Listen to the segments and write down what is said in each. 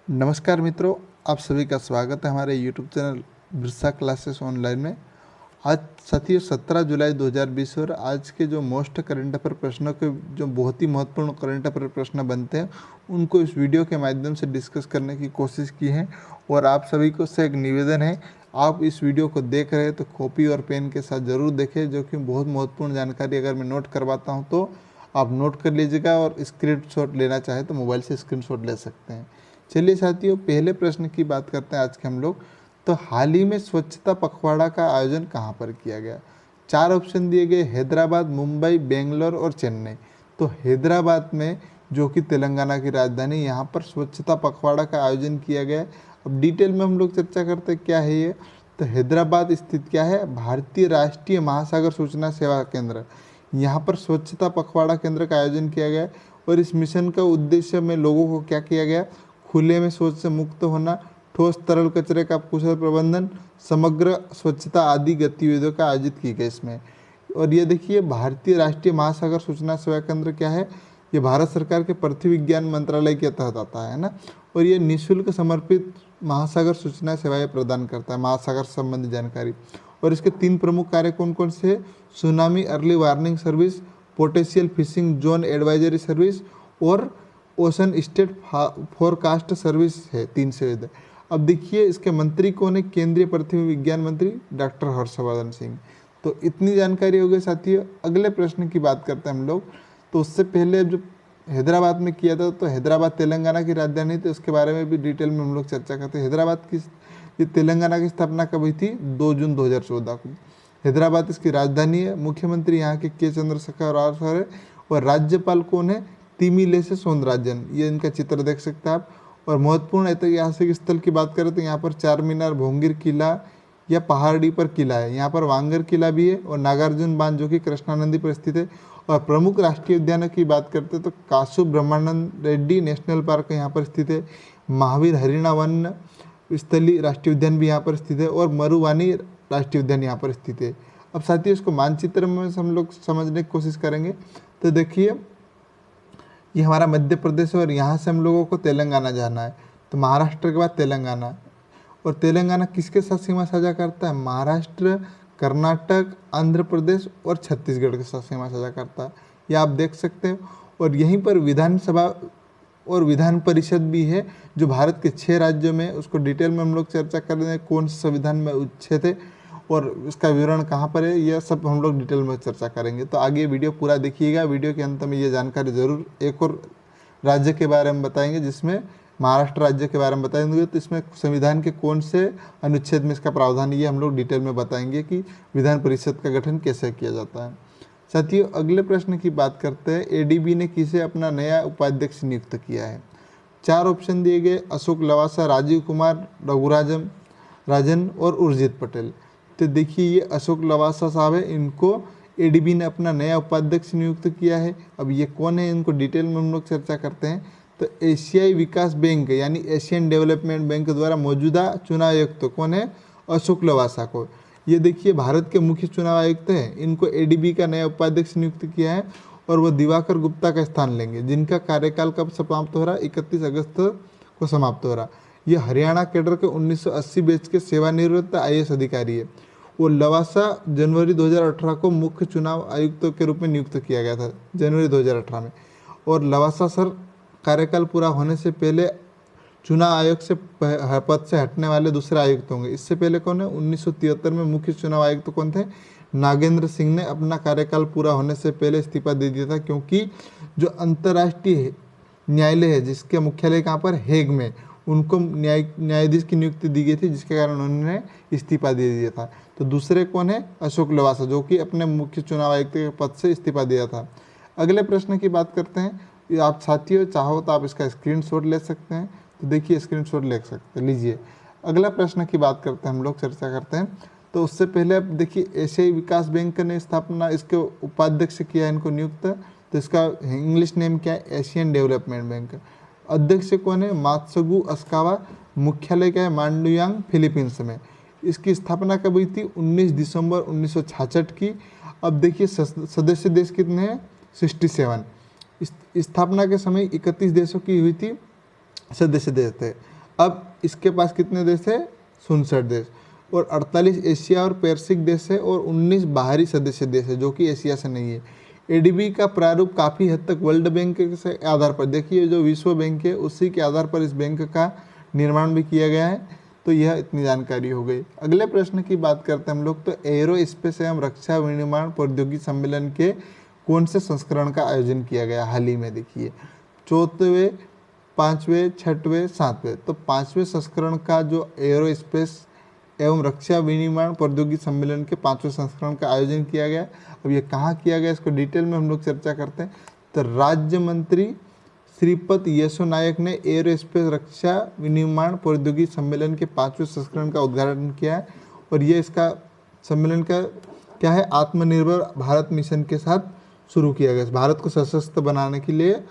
नमस्कार मित्रों, आप सभी का स्वागत है हमारे YouTube channel Birsa classes online में। आज साथियों 17 जुलाई 2020 और आज के जो मोस्ट करंट अफेयर प्रश्नों के जो बहुत ही महत्वपूर्ण करंट अफेयर प्रश्न बनते हैं उनको इस वीडियो के माध्यम से डिस्कस करने की कोशिश की है। और आप सभी को से एक निवेदन है, आप इस वीडियो को देख रहे हैं तो कॉपी और पेन के साथ ज़रूर देखें, जो कि बहुत महत्वपूर्ण जानकारी अगर मैं नोट करवाता हूँ तो आप नोट कर लीजिएगा, और स्क्रीनशॉट लेना चाहे तो मोबाइल से स्क्रीनशॉट ले सकते हैं। चलिए साथियों, पहले प्रश्न की बात करते हैं आज के हम लोग। तो हाल ही में स्वच्छता पखवाड़ा का आयोजन कहाँ पर किया गया? 4 ऑप्शन दिए गए, हैदराबाद, मुंबई, बेंगलोर और चेन्नई। तो हैदराबाद में, जो कि तेलंगाना की राजधानी, यहाँ पर स्वच्छता पखवाड़ा का आयोजन किया गया। अब डिटेल में हम लोग चर्चा करते हैं क्या है ये। तो हैदराबाद स्थित क्या है? भारतीय राष्ट्रीय महासागर सूचना सेवा केंद्र, यहाँ पर स्वच्छता पखवाड़ा केंद्र का आयोजन किया गया। और इस मिशन का उद्देश्य में लोगों को क्या किया गया? खुले में शौच से मुक्त होना, ठोस तरल कचरे का कुशल प्रबंधन, समग्र स्वच्छता आदि गतिविधियों का आयोजित की गई इसमें। और ये देखिए, भारतीय राष्ट्रीय महासागर सूचना सेवा केंद्र क्या है? ये भारत सरकार के पृथ्वी विज्ञान मंत्रालय के तहत आता है ना। और ये निःशुल्क समर्पित महासागर सूचना सेवाएं प्रदान करता है, महासागर संबंधी जानकारी। और इसके 3 प्रमुख कार्य कौन कौन से हैं? Tsunami early warning service, potential fishing zone advisory service और ओशन स्टेट फोरकास्ट सर्विस है। 3 सुविधा। अब देखिए, इसके मंत्री कौन है? केंद्रीय पृथ्वी विज्ञान मंत्री डॉक्टर हर्षवर्धन सिंह। तो इतनी जानकारी हो गई साथियों। अगले प्रश्न की बात करते हैं हम लोग। तो उससे पहले जो हैदराबाद में किया था, तो हैदराबाद तेलंगाना की राजधानी, तो उसके बारे में भी डिटेल में हम लोग चर्चा करते हैं। हैदराबाद की, ये तेलंगाना की स्थापना कब हुई थी? 2 जून 2014 को। हैदराबाद इसकी राजधानी है। मुख्यमंत्री यहाँ के चंद्रशेखर राव है। और राज्यपाल कौन है? तिमिलेसै सौंदराजन। ये इनका चित्र देख सकते हैं आप। और महत्वपूर्ण ऐतिहासिक स्थल की बात करें तो यहाँ पर चार मीनार, भोंगिर किला या पहाड़ी पर किला है। यहाँ पर वांगर किला भी है और नागार्जुन बांध, जो कि कृष्णा नदी पर स्थित है। और प्रमुख राष्ट्रीय उद्यानों की बात करते हैं तो कासु ब्रह्मानंद रेड्डी नेशनल पार्क यहाँ पर स्थित है। महावीर हरिणा वन स्थलीय राष्ट्रीय उद्यान भी यहाँ पर स्थित है। और मरुवानी राष्ट्रीय उद्यान यहाँ पर स्थित है। अब साथियों, इसको मानचित्र में हम लोग समझने की कोशिश करेंगे। तो देखिए, ये हमारा मध्य प्रदेश है और यहाँ से हम लोगों को तेलंगाना जाना है। तो महाराष्ट्र के बाद तेलंगाना। और तेलंगाना किसके साथ सीमा साझा करता है? महाराष्ट्र, कर्नाटक, आंध्र प्रदेश और छत्तीसगढ़ के साथ सीमा साझा करता है। ये आप देख सकते हो। और यहीं पर विधानसभा और विधान परिषद भी है, जो भारत के 6 राज्यों में। उसको डिटेल में हम लोग चर्चा कर रहे हैं, कौन से संविधान में उच्छेद है और इसका विवरण कहाँ पर है, यह सब हम लोग डिटेल में चर्चा करेंगे। तो आगे वीडियो पूरा देखिएगा। वीडियो के अंत में ये जानकारी ज़रूर, एक और राज्य के बारे में बताएंगे, जिसमें महाराष्ट्र राज्य के बारे में बताएंगे। तो इसमें संविधान के कौन से अनुच्छेद में इसका प्रावधान, ये हम लोग डिटेल में बताएंगे कि विधान परिषद का गठन कैसे किया जाता है। साथियों, अगले प्रश्न की बात करते हैं। एडीबी ने किसे अपना नया उपाध्यक्ष नियुक्त किया है? 4 ऑप्शन दिए गए, अशोक लवासा, राजीव कुमार, राजन और उर्जित पटेल। तो देखिए, ये अशोक लवासा साहब है, इनको एडीबी ने अपना नया उपाध्यक्ष नियुक्त किया है। अब ये कौन है, इनको डिटेल में हम लोग चर्चा करते हैं। तो एशियाई विकास बैंक यानी एशियन डेवलपमेंट बैंक द्वारा मौजूदा चुनाव आयुक्त कौन है? अशोक लवासा को। ये देखिए, भारत के मुख्य चुनाव आयुक्त हैं, इनको एडीबी का नया उपाध्यक्ष नियुक्त किया है। और वो दिवाकर गुप्ता का स्थान लेंगे, जिनका कार्यकाल कब समाप्त हो रहा? 31 अगस्त को समाप्त हो रहा। ये हरियाणा कैडर के 1980 बैच के सेवानिवृत्त IAS अधिकारी है। वो लवासा जनवरी 2018 को मुख्य चुनाव आयुक्त के रूप में नियुक्त किया गया था, जनवरी 2018 में। और लवासा सर कार्यकाल पूरा होने से पहले चुनाव आयोग से पद से हटने वाले दूसरे आयुक्त होंगे। इससे पहले कौन है? 1973 में मुख्य चुनाव आयुक्त कौन थे? नागेंद्र सिंह ने अपना कार्यकाल पूरा होने से पहले इस्तीफा दे दिया था, क्योंकि जो अंतर्राष्ट्रीय न्यायालय है, जिसके मुख्यालय कहाँ पर? हेग में, उनको न्यायाधीश की नियुक्ति दी गई थी, जिसके कारण उन्होंने इस्तीफा दे दिया था। तो दूसरे कौन है? अशोक लवासा, जो कि अपने मुख्य चुनाव आयुक्त के पद से इस्तीफा दिया था। अगले प्रश्न की बात करते हैं। आप साथियों चाहो तो आप इसका स्क्रीनशॉट ले सकते हैं। तो देखिए, स्क्रीनशॉट ले सकते लीजिए। अगला प्रश्न की बात करते हैं, हम लोग चर्चा करते हैं। तो उससे पहले आप देखिए, एशियाई विकास बैंक ने स्थापना, इसके उपाध्यक्ष किया इनको नियुक्त। तो इसका इंग्लिश नेम क्या है? Asian development bank. अध्यक्ष कौन है? मात्सुगु अस्कावा। मुख्यालय क्या है? मांडुयांग, फिलीपींस में। इसकी स्थापना कब हुई थी? 19 दिसंबर 1966 की। अब देखिए, सदस्य देश कितने हैं? 67। स्थापना के समय 31 देशों की हुई थी, सदस्य देश थे। अब इसके पास कितने देश है? 67 देश, और 48 एशिया और पैसिफिक देश है, और 19 बाहरी सदस्य देश है जो कि एशिया से नहीं है। एडीबी का प्रारूप काफ़ी हद तक वर्ल्ड बैंक के आधार पर, देखिए जो विश्व बैंक है उसी के आधार पर इस बैंक का निर्माण भी किया गया है। तो यह इतनी जानकारी हो गई। अगले प्रश्न की बात करते हैं हम लोग। तो एरो स्पेस एवं रक्षा विनिर्माण प्रौद्योगिकी सम्मेलन के कौन से संस्करण का आयोजन किया गया हाल ही में? देखिए 4वें, 5वें, 6वें, 7वें। तो 5वें संस्करण का जो एरो स्पेस एवं रक्षा विनिर्माण प्रौद्योगिकी सम्मेलन के 5वें संस्करण का आयोजन किया गया। अब ये कहाँ किया गया इसको डिटेल में हम लोग चर्चा करते हैं। तो राज्य मंत्री श्रीपद येसो नायक ने एरोस्पेस रक्षा विनिर्माण प्रौद्योगिकी सम्मेलन के 5वें संस्करण का उद्घाटन किया है। और ये इसका सम्मेलन का क्या है? आत्मनिर्भर भारत मिशन के साथ शुरू किया गया। भारत को सशक्त बनाने के लिए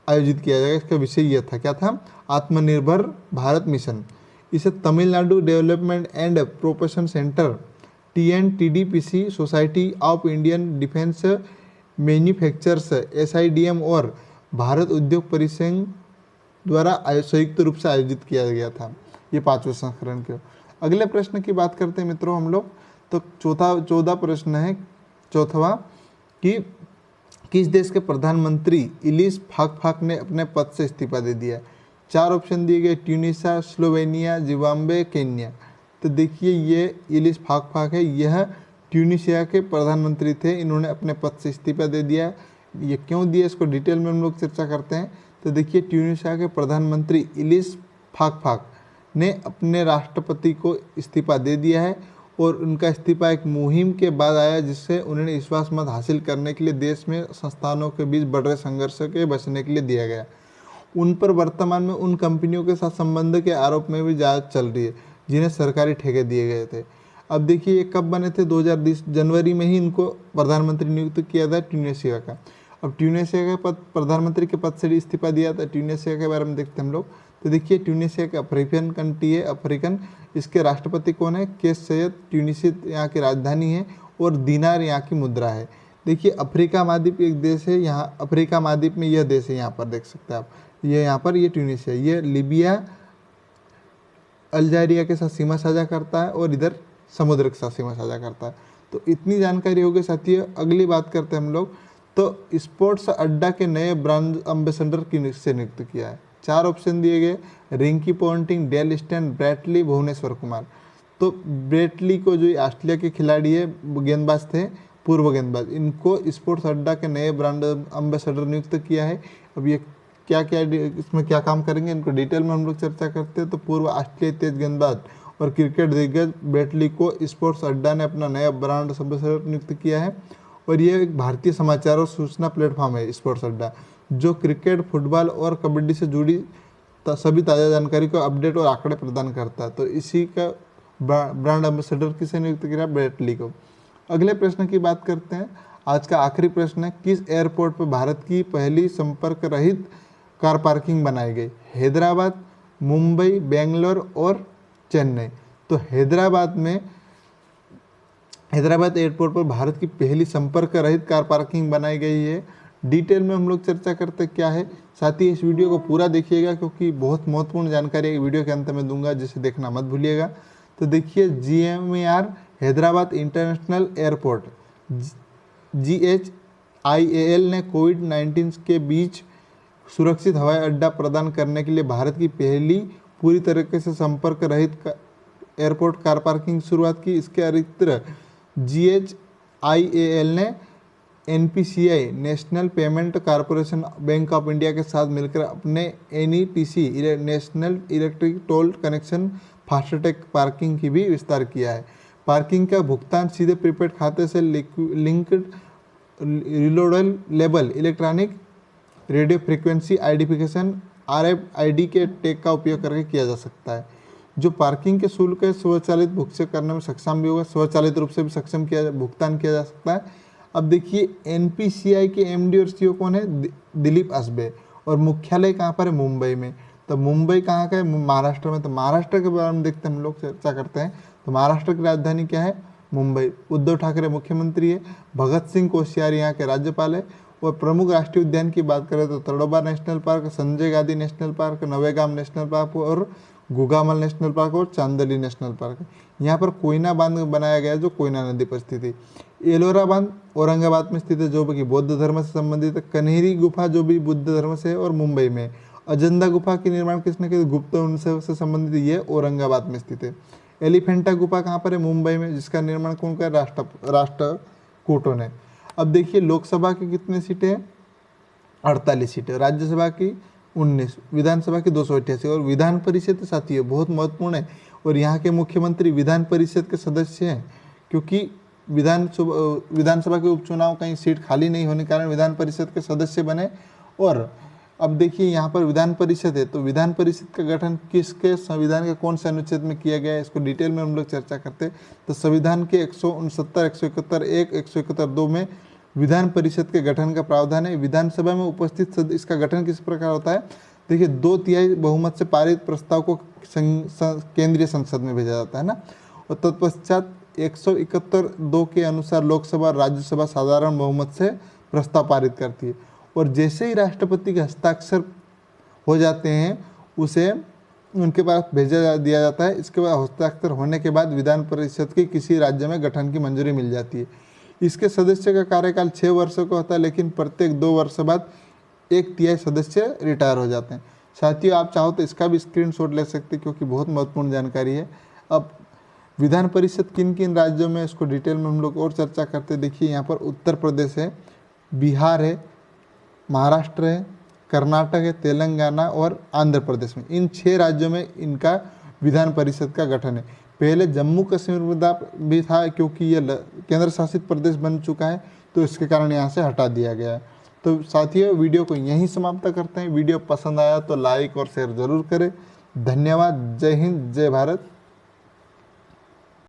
आयोजित किया जाएगा। इसका विषय यह था, क्या था? आत्मनिर्भर भारत मिशन। इसे Tamil Nadu development and promotion centre TNTDPC, society of Indian defence manufacturers SIDM और भारत उद्योग परिसंघ द्वारा संयुक्त रूप से आयोजित किया गया था ये 5वें संस्करण के। अगले प्रश्न की बात करते हैं मित्रों हम लोग। तो 14 प्रश्न है, चौथवा, कि किस देश के प्रधानमंत्री इलिस फाकफाक ने अपने पद से इस्तीफा दे दिया? 4 ऑप्शन दिए गए, ट्यूनिसा, स्लोवेनिया, जिम्बाब्वे, केन्या। तो देखिए ये इलिस फाकफाक है, यह ट्यूनिशिया के प्रधानमंत्री थे, इन्होंने अपने पद से इस्तीफा दे दिया। ये क्यों दिया इसको डिटेल में हम लोग चर्चा करते हैं। तो देखिए ट्यूनिशिया के प्रधानमंत्री इलिस फाकफाक ने अपने राष्ट्रपति को इस्तीफा दे दिया है, और उनका इस्तीफा एक मुहिम के बाद आया जिससे उन्हें विश्वास मत हासिल करने के लिए देश में संस्थानों के बीच बढ़ रहे संघर्ष के बचने के लिए दिया गया। उन पर वर्तमान में उन कंपनियों के साथ संबंध के आरोप में भी जांच चल रही है जिन्हें सरकारी ठेके दिए गए थे। अब देखिए ये कब बने थे? 2020 जनवरी में ही इनको प्रधानमंत्री नियुक्त किया था ट्यूनिशिया का। अब ट्यूनिशिया के पद प्रधानमंत्री के पद से इस्तीफा दिया था। ट्यूनिशिया के बारे में देखते हैं हम लोग। तो देखिए ट्यूनिशिया का अफ्रीकन कंट्री है, अफ्रीकन। इसके राष्ट्रपति कौन है? केस सैयद। ट्यूनिसिया यहाँ की राजधानी है, और दिनार यहाँ की मुद्रा है। देखिए अफ्रीका महाद्वीप एक देश है, यहाँ अफ्रीका महाद्वीप में यह देश है, यहाँ पर देख सकते हैं आप, ये यहाँ पर ये ट्यूनिशिया, ये लीबिया, अल्जीरिया के साथ सीमा साझा करता है, और इधर समुद्र के साथ सीमा साझा करता है। तो इतनी जानकारी हो गई साथियों। अगली बात करते हैं हम लोग। तो स्पोर्ट्स अड्डा के नए ब्रांड एम्बेसडर किससे नियुक्त किया है? 4 ऑप्शन दिए गए, Ricky Ponting, Dale Steyn, Brett Lee, Bhuvneshwar Kumar. तो ब्रैटली को जो ऑस्ट्रेलिया के खिलाड़ी है, गेंदबाज थे, पूर्व गेंदबाज, इनको स्पोर्ट्स अड्डा के नए ब्रांड एम्बेसडर नियुक्त किया है। अब ये क्या क्या इसमें क्या काम करेंगे इनको डिटेल में हम लोग चर्चा करते हैं। तो पूर्व ऑस्ट्रेलियाई तेज गेंदबाज और क्रिकेट दिग्गज ब्रैटली को स्पोर्ट्स अड्डा ने अपना नया ब्रांड एम्बेसडर नियुक्त किया है। और ये एक भारतीय समाचार और सूचना प्लेटफॉर्म है स्पोर्ट्स अड्डा, जो क्रिकेट, फुटबॉल और कबड्डी से जुड़ी सभी ताज़ा जानकारी को अपडेट और आंकड़े प्रदान करता है। तो इसी का ब्रांड एम्बेसडर किसे नियुक्त किया? ब्रैटली को। अगले प्रश्न की बात करते हैं। आज का आखिरी प्रश्न है, किस एयरपोर्ट पर भारत की पहली संपर्क रहित कार पार्किंग बनाई गई? हैदराबाद, मुंबई, बेंगलोर और चेन्नई। तो हैदराबाद एयरपोर्ट पर भारत की पहली संपर्क रहित कार पार्किंग बनाई गई है। डिटेल में हम लोग चर्चा करते क्या है। साथ ही इस वीडियो को पूरा देखिएगा क्योंकि बहुत महत्वपूर्ण जानकारी वीडियो के अंत में दूंगा, जिसे देखना मत भूलिएगा। तो देखिए GMAR Hyderabad international airport GHIAL ने कोविड-19 के बीच सुरक्षित हवाई अड्डा प्रदान करने के लिए भारत की पहली पूरी तरीके से संपर्क रहित एयरपोर्ट कार पार्किंग की शुरुआत की। इसके अतिरिक्त GHIAL ने NPCI national payment corporation bank of India के साथ मिलकर अपने NETC national electric toll connection FASTag parking की भी विस्तार किया है। पार्किंग का भुगतान सीधे प्रीपेड खाते से linked reloadable electronic radio frequency identification RFID के टैग का उपयोग करके किया जा सकता है। जो पार्किंग के शुल्क है स्वचालित भुगतान करने में सक्षम भी होगा, स्वचालित रूप से भी सक्षम भुगतान किया जा सकता है। अब देखिए NPCI के MD और CEO कौन है? दिलीप असबे। और मुख्यालय कहाँ पर है? मुंबई में। तो मुंबई कहाँ का है? महाराष्ट्र में। तो महाराष्ट्र के बारे में देखते हैं हम लोग, चर्चा करते हैं। तो महाराष्ट्र की राजधानी क्या है? मुंबई। उद्धव ठाकरे मुख्यमंत्री है। भगत सिंह कोश्यारी यहाँ के राज्यपाल है। और प्रमुख राष्ट्रीय उद्यान की बात करें तो Tadoba national park, Sanjay Gandhi national park, Navegaon national park और गुगामल नेशनल पार्क और चांदली नेशनल पार्क। यहाँ पर कोयना बांध बनाया गया है जो कोयना नदी पर स्थित है। एलोरा बांध औरंगाबाद में स्थित है जो कि बौद्ध धर्म से संबंधित है। कन्हेरी गुफा जो भी बुद्ध धर्म से है और मुंबई में। अजंता गुफा के निर्माण किसने किया? गुप्त वंश से संबंधित, ये औरंगाबाद में स्थित है। एलिफेंटा गुफा कहाँ पर है? मुंबई में, जिसका निर्माण कौन कर? राष्ट्रकूटों ने। अब देखिए लोकसभा की कितनी सीटें हैं? 48 सीटें, राज्यसभा की 19, विधानसभा की 288 और विधान परिषद साथियों बहुत महत्वपूर्ण है। और यहाँ के मुख्यमंत्री विधान परिषद के सदस्य हैं, क्योंकि विधानसभा के उपचुनाव कहीं सीट खाली नहीं होने के कारण विधान परिषद के सदस्य बने। और अब देखिए यहाँ पर विधान परिषद है, तो विधान परिषद का गठन किसके संविधान के कौन से अनुच्छेद में किया गया है, इसको डिटेल में हम लोग चर्चा करते हैं। तो संविधान के 169, 171 1, 171 2 में विधान परिषद के गठन का प्रावधान है। विधानसभा में उपस्थित इसका गठन किस प्रकार होता है? देखिए 2/3 बहुमत से पारित प्रस्ताव को केंद्रीय संसद में भेजा जाता है ना, और तत्पश्चात 171 2 के अनुसार लोकसभा और राज्यसभा साधारण बहुमत से प्रस्ताव पारित करती है। और जैसे ही राष्ट्रपति के हस्ताक्षर हो जाते हैं उसे उनके पास भेजा दिया जाता है। इसके बाद हस्ताक्षर होने के बाद विधान परिषद के किसी राज्य में गठन की मंजूरी मिल जाती है। इसके सदस्य का कार्यकाल 6 वर्षों का होता है, लेकिन प्रत्येक 2 वर्ष बाद 1/3 सदस्य रिटायर हो जाते हैं। साथियों आप चाहो तो इसका भी स्क्रीनशॉट ले सकते हैं, क्योंकि बहुत महत्वपूर्ण जानकारी है। अब विधान परिषद किन किन राज्यों में, इसको डिटेल में हम लोग और चर्चा करते हैं। देखिए यहाँ पर उत्तर प्रदेश है, बिहार है, महाराष्ट्र है, कर्नाटक है, तेलंगाना और आंध्र प्रदेश में, इन 6 राज्यों में इनका विधान परिषद का गठन है। पहले जम्मू कश्मीर में भी था, क्योंकि ये केंद्र शासित प्रदेश बन चुका है, तो इसके कारण यहाँ से हटा दिया गया है। तो साथियों वीडियो को यहीं समाप्त करते हैं। वीडियो पसंद आया तो लाइक और शेयर जरूर करें। धन्यवाद। जय हिंद, जय भारत।